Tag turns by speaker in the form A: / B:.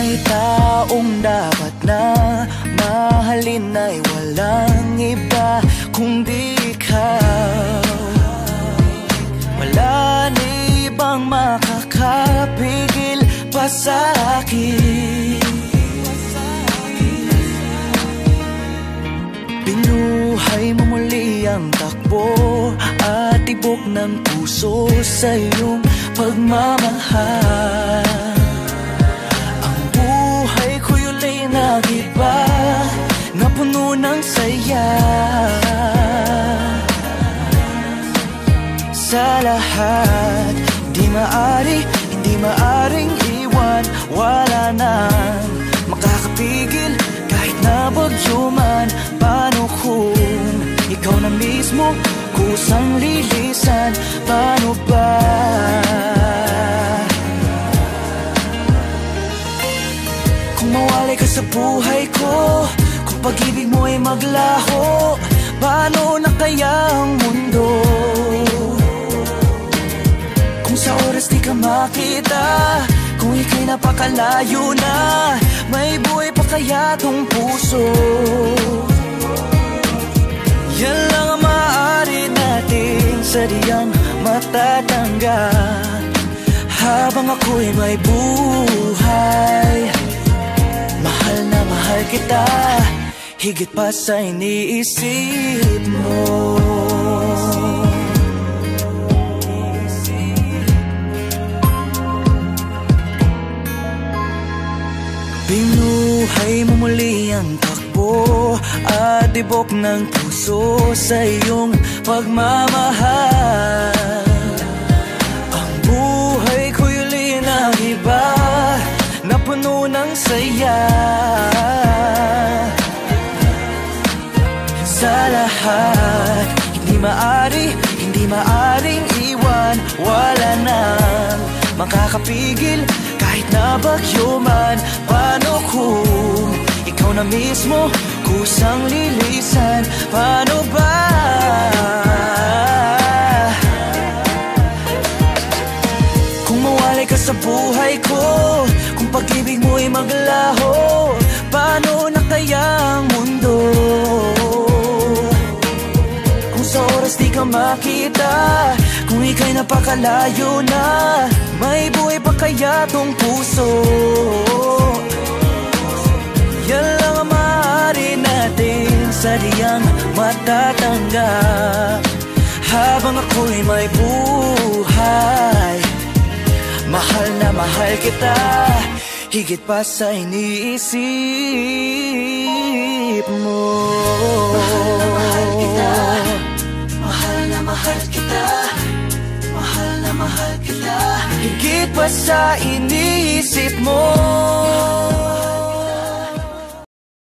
A: May taong dapat na mahalin ay walang iba kundi ikaw. Wala na ibang makakapigil pa sa akin. Binuhay mo muli ang takbo at tibok ng puso sa iyong pagmamahal. Ang buhay ko'y ulay nag-iba na puno ng saya. Sa lahat, hindi maaring iwan. Wala nang makakapigil kahit na bagyo man. Paano kung ikaw na mismo kusang lilisan? Paano ba? Kung mawalay ka sa buhay ko, kung pag-ibig mo ay maglaho, paano na kaya ang mundo? Kung sa oras di ka makita, kung ika'y napakalayo na, may buhay pa kaya tong puso? Yan lang ang maaari natin sadyang matatanggap habang ako'y may buhay. Mahal na mahal kita, higit pa sa iniisip mo. Binuhay mo muli ang takbo at tibok ng puso sa iyong pagmamahal. Ang buhay ko'y uli na iba na puno ng saya. Sa lahat, hindi maaring iwan. Wala nang makakapigil kahit na bagyo man. Paano kung ikaw na mismo kusang lilisan? Paano ba? Kung mawalay ka sa buhay ko, kung pag-ibig mo'y maglaho, paano na kaya ang mundo? Kung sa oras di ka makita, kung ika'y napakalayo na, may buhay pa kaya tong puso? Yan lang ang maaari natin sadyang matatanggap habang ako'y may buhay. Mahal na mahal kita, higit pa sa iniisip mo. Mahal na mahal kita, mahal na mahal kita, mahal na mahal kita, higit pa sa iniisip mo.